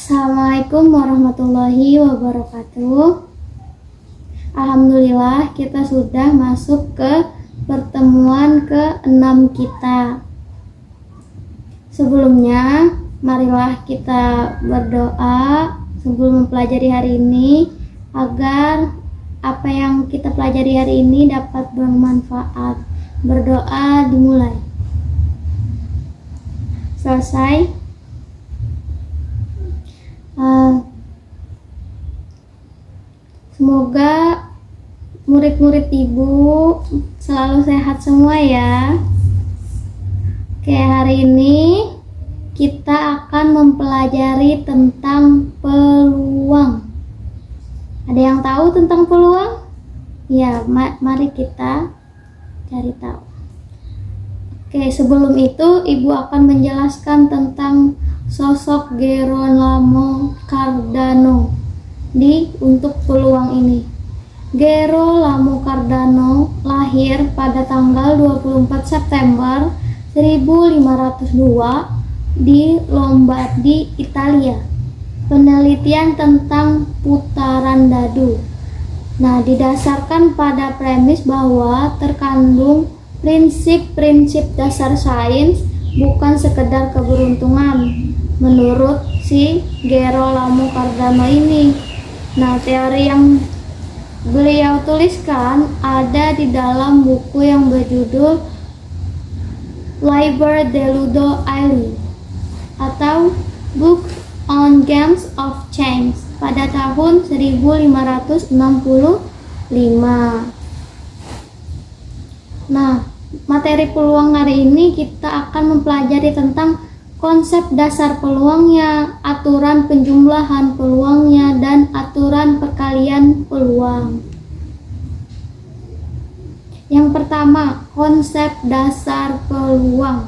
Assalamualaikum warahmatullahi wabarakatuh. Alhamdulillah kita sudah masuk ke pertemuan ke-6 kita. Sebelumnya, marilah kita berdoa sebelum mempelajari hari ini agar apa yang kita pelajari hari ini dapat bermanfaat. Berdoa dimulai. Selesai. Semoga murid-murid ibu selalu sehat semua ya. Oke, hari ini kita akan mempelajari tentang peluang. Ada yang tahu tentang peluang? Ya, mari kita cari tahu. Oke, sebelum itu ibu akan menjelaskan tentang sosok Gerolamo Cardano untuk peluang ini. Gerolamo Cardano lahir pada tanggal 24 September 1502 di Lombardi, Italia. Penelitian tentang putaran dadu. Nah, didasarkan pada premis bahwa terkandung prinsip-prinsip dasar sains, bukan sekedar keberuntungan, menurut si Gerolamo Cardano ini. Nah, teori yang beliau tuliskan ada di dalam buku yang berjudul Liber deludo aeli atau Book on Games of Chance pada tahun 1565. Nah, materi peluang hari ini kita akan mempelajari tentang konsep dasar peluangnya, aturan penjumlahan peluangnya, dan aturan perkalian peluang. Yang pertama, konsep dasar peluang.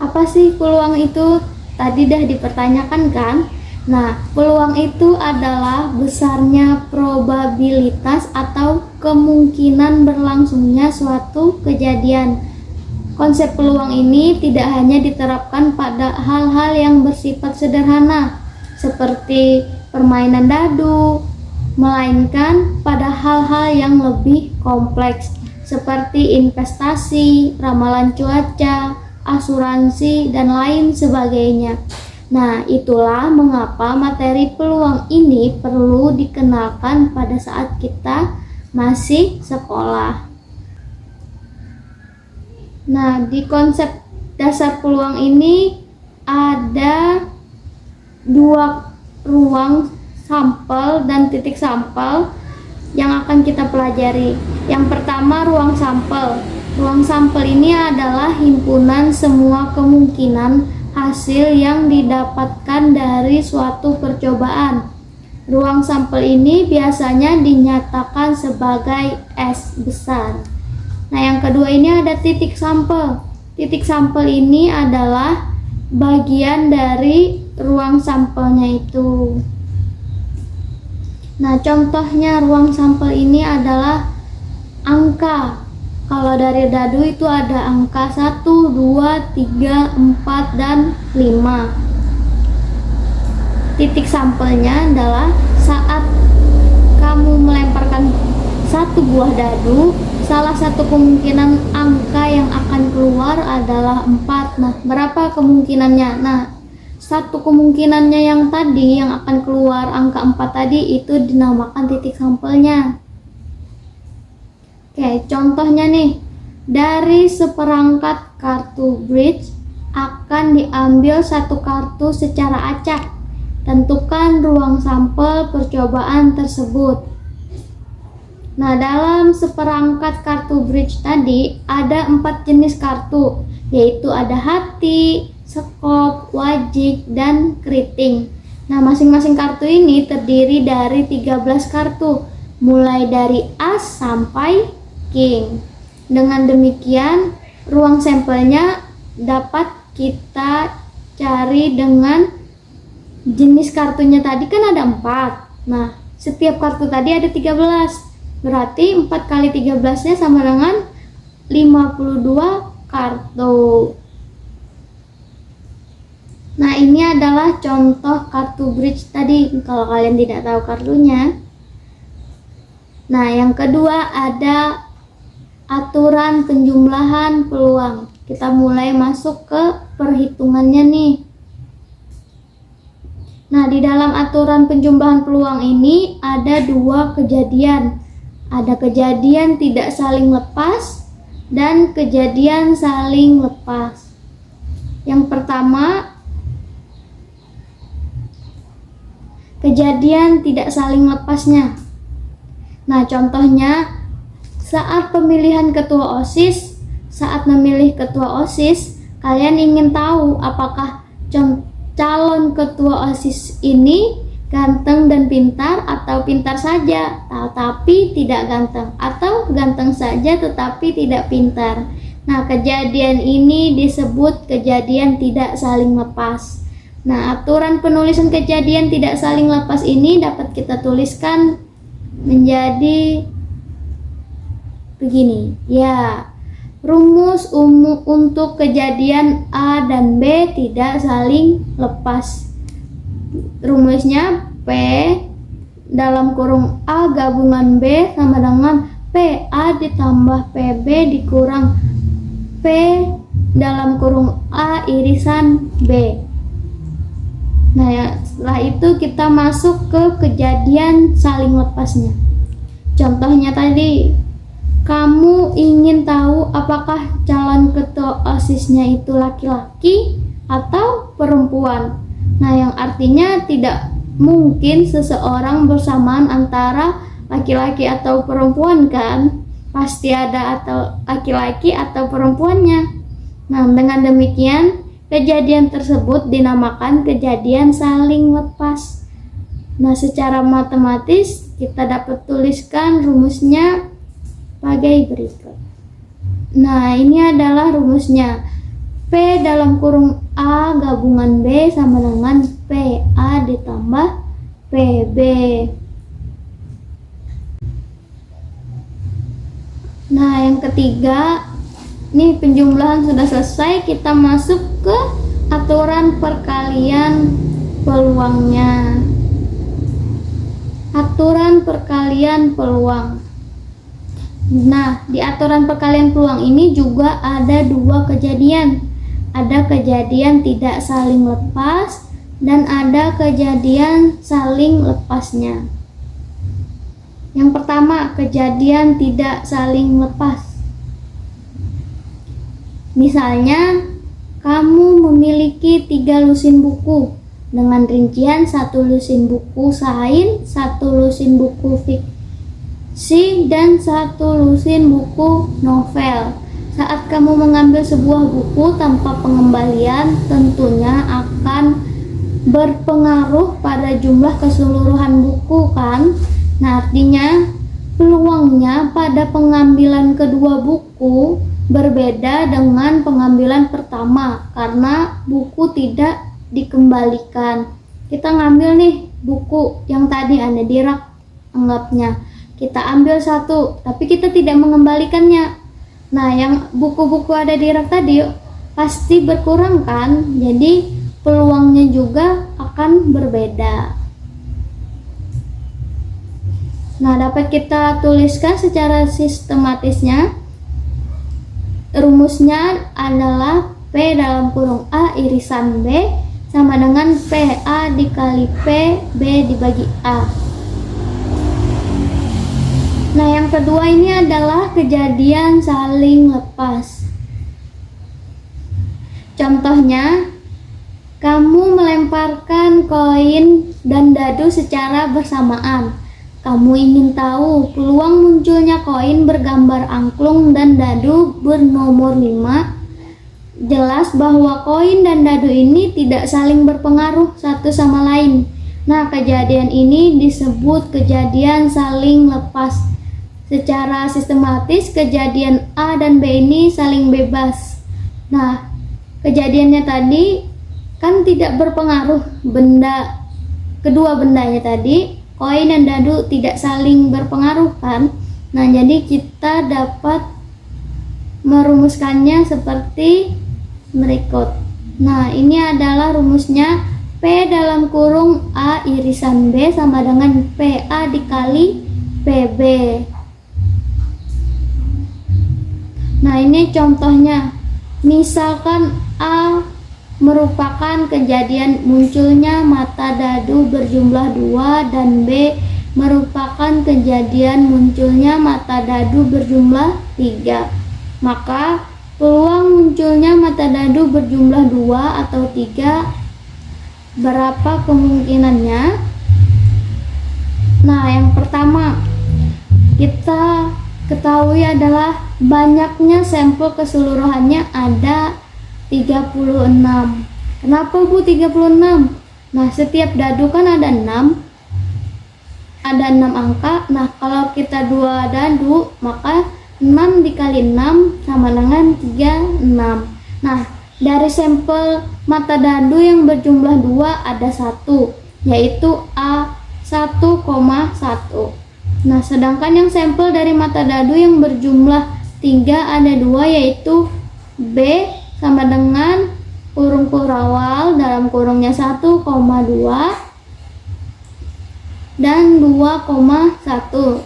Apa sih peluang itu? Tadi dah dipertanyakan kan? Nah, peluang itu adalah besarnya probabilitas atau kemungkinan berlangsungnya suatu kejadian. Konsep peluang ini tidak hanya diterapkan pada hal-hal yang bersifat sederhana seperti permainan dadu, melainkan pada hal-hal yang lebih kompleks seperti investasi, ramalan cuaca, asuransi, dan lain sebagainya. Nah, itulah mengapa materi peluang ini perlu dikenalkan pada saat kita masih sekolah. Nah, di konsep dasar peluang ini ada dua ruang sampel dan titik sampel yang akan kita pelajari. Yang pertama, ruang sampel. Ruang sampel ini adalah himpunan semua kemungkinan hasil yang didapatkan dari suatu percobaan. Ruang sampel ini biasanya dinyatakan sebagai S besar. Nah, yang kedua ini ada titik sampel. Titik sampel ini adalah bagian dari ruang sampelnya itu. Nah, contohnya ruang sampel ini adalah angka. Kalau dari dadu itu ada angka 1, 2, 3, 4, dan 5. Titik sampelnya adalah saat kamu melemparkan satu buah dadu, salah satu kemungkinan angka yang akan keluar adalah 4. Nah, berapa kemungkinannya? Nah, satu kemungkinannya yang tadi yang akan keluar angka 4 tadi itu dinamakan titik sampelnya. Oke, contohnya nih, dari seperangkat kartu bridge akan diambil satu kartu secara acak. Tentukan ruang sampel percobaan tersebut. Nah, dalam seperangkat kartu bridge tadi ada 4 jenis kartu, yaitu ada hati, sekop, wajik, dan keriting. Nah, masing-masing kartu ini terdiri dari 13 kartu, mulai dari as sampai king. Dengan demikian, ruang sampelnya dapat kita cari dengan jenis kartunya tadi kan ada 4. Nah, setiap kartu tadi ada 13. Berarti 4 kali 13-nya sama dengan 52 kartu. Nah, ini adalah contoh kartu bridge tadi kalau kalian tidak tahu kartunya. Nah, yang kedua ada aturan penjumlahan peluang. Kita mulai masuk ke perhitungannya nih. Nah, di dalam aturan penjumlahan peluang ini ada dua kejadian. Ada kejadian tidak saling lepas dan kejadian saling lepas. Yang pertama, kejadian tidak saling lepasnya. Nah, contohnya saat pemilihan ketua OSIS, saat memilih ketua OSIS, kalian ingin tahu apakah calon ketua OSIS ini ganteng dan pintar atau pintar saja tetapi tidak ganteng, atau ganteng saja tetapi tidak pintar. Nah, kejadian ini disebut kejadian tidak saling lepas. Nah, aturan penulisan kejadian tidak saling lepas ini dapat kita tuliskan menjadi begini. Ya, rumus umum untuk kejadian A dan B tidak saling lepas. Rumusnya P dalam kurung A gabungan B sama dengan PA ditambah PB dikurang P dalam kurung A irisan B. Nah, ya, setelah itu kita masuk ke kejadian saling lepasnya. Contohnya tadi, kamu ingin tahu apakah calon ketua OSIS-nya itu laki-laki atau perempuan. Nah, yang artinya tidak mungkin seseorang bersamaan antara laki-laki atau perempuan kan? Pasti ada atau laki-laki atau perempuannya. Nah, dengan demikian kejadian tersebut dinamakan kejadian saling lepas. Nah, secara matematis kita dapat tuliskan rumusnya sebagai berikut. Nah, ini adalah rumusnya. P dalam kurung A gabungan B sama dengan PA ditambah PB. Nah, yang ketiga, nih penjumlahan sudah selesai, kita masuk ke aturan perkalian peluangnya. Aturan perkalian peluang. Nah, di aturan perkalian peluang ini juga ada dua kejadian. Ada kejadian tidak saling lepas dan ada kejadian saling lepasnya. Yang pertama, kejadian tidak saling lepas. Misalnya, kamu memiliki 3 lusin buku dengan rincian 1 lusin buku sains, 1 lusin buku fiksi, dan 1 lusin buku novel. Saat kamu mengambil sebuah buku tanpa pengembalian, tentunya akan berpengaruh pada jumlah keseluruhan buku kan? Nah, artinya peluangnya pada pengambilan kedua buku berbeda dengan pengambilan pertama karena buku tidak dikembalikan. Kita ngambil nih buku yang tadi ada di rak, anggapnya kita ambil satu tapi kita tidak mengembalikannya. Nah, yang buku-buku ada di rak tadi pasti berkurang kan, jadi peluangnya juga akan berbeda. Nah, dapat kita tuliskan secara sistematisnya. Rumusnya adalah P dalam kurung A irisan B sama dengan PA dikali PB dibagi A. Nah, yang kedua ini adalah kejadian saling lepas. Contohnya, kamu melemparkan koin dan dadu secara bersamaan. Kamu ingin tahu peluang munculnya koin bergambar angklung dan dadu bernomor 5. Jelas bahwa koin dan dadu ini tidak saling berpengaruh satu sama lain. Nah, kejadian ini disebut kejadian saling lepas. Secara sistematis, kejadian A dan B ini saling bebas. Nah, kejadiannya tadi kan tidak berpengaruh, kedua bendanya tadi, koin dan dadu tidak saling berpengaruh kan. Nah, jadi kita dapat merumuskannya seperti berikut. Nah, ini adalah rumusnya. P dalam kurung A irisan B sama dengan PA dikali PB. Nah, ini contohnya. Misalkan A merupakan kejadian munculnya mata dadu berjumlah 2 dan B merupakan kejadian munculnya mata dadu berjumlah 3. Maka peluang munculnya mata dadu berjumlah 2 atau 3, berapa kemungkinannya? Nah, yang pertama kita ketahui adalah banyaknya sampel keseluruhannya ada 36. Kenapa Bu 36? Nah, setiap dadu kan ada 6 angka. Nah, kalau kita 2 dadu, maka 6 dikali 6 sama dengan 36. Nah, dari sampel mata dadu yang berjumlah 2 ada 1, yaitu A1,1. Nah, sedangkan yang sampel dari mata dadu yang berjumlah 3 ada 2, yaitu B sama dengan kurung awal dalam kurungnya 1,2 dan 2,1.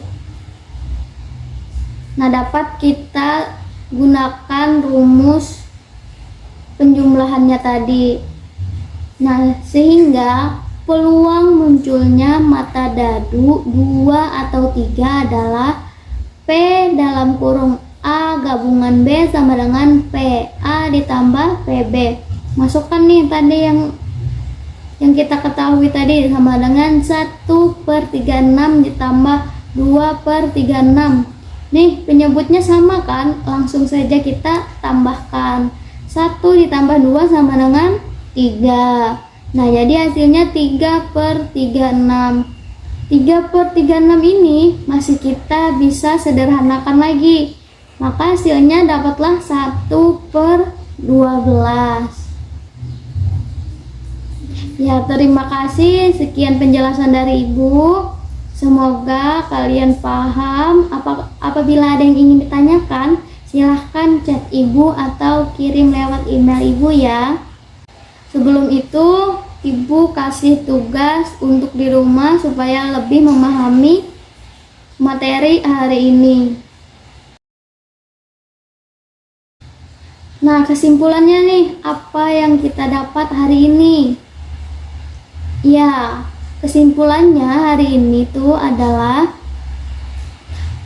Nah, dapat kita gunakan rumus penjumlahannya tadi. Nah, sehingga peluang munculnya mata dadu 2 atau 3 adalah P dalam kurung A gabungan B sama dengan PA ditambah PB. Masukkan nih tadi yang kita ketahui tadi sama dengan 1/36 ditambah 2/36. Nih, penyebutnya sama kan? Langsung saja kita tambahkan. 1 ditambah 2 sama dengan 3. Nah, jadi hasilnya 3/36. 3/36 ini masih kita bisa sederhanakan lagi. Maka hasilnya dapatlah 1/12. Ya, terima kasih. Sekian penjelasan dari Ibu. Semoga kalian paham. Apabila ada yang ingin ditanyakan, silahkan chat Ibu atau kirim lewat email Ibu ya. Sebelum itu, Ibu kasih tugas untuk di rumah supaya lebih memahami materi hari ini. Nah, kesimpulannya nih, apa yang kita dapat hari ini? Ya, kesimpulannya hari ini tuh adalah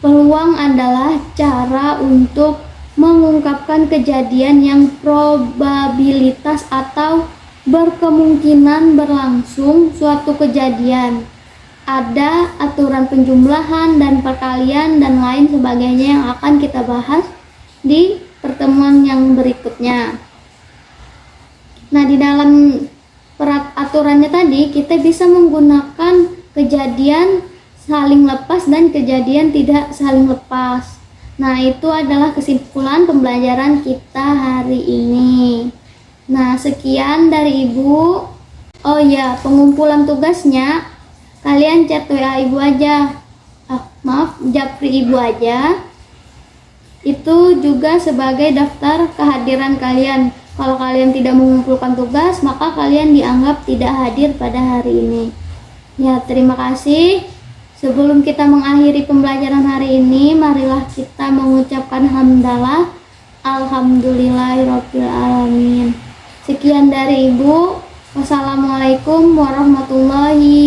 peluang adalah cara untuk mengungkapkan kejadian yang probabilitas atau berkemungkinan berlangsung suatu kejadian. Ada aturan penjumlahan dan perkalian dan lain sebagainya yang akan kita bahas di pertemuan yang berikutnya. Nah, di dalam aturannya tadi kita bisa menggunakan kejadian saling lepas dan kejadian tidak saling lepas. Nah, itu adalah kesimpulan pembelajaran kita hari ini. Nah, sekian dari Ibu. Oh ya, pengumpulan tugasnya kalian chat WA Ibu aja. Japri Ibu aja. Itu juga sebagai daftar kehadiran kalian. Kalau kalian tidak mengumpulkan tugas, maka kalian dianggap tidak hadir pada hari ini. Ya, terima kasih. Sebelum kita mengakhiri pembelajaran hari ini, marilah kita mengucapkan hamdalah. Alhamdulillahirabbil alamin. Sekian dari Ibu. Wassalamualaikum warahmatullahi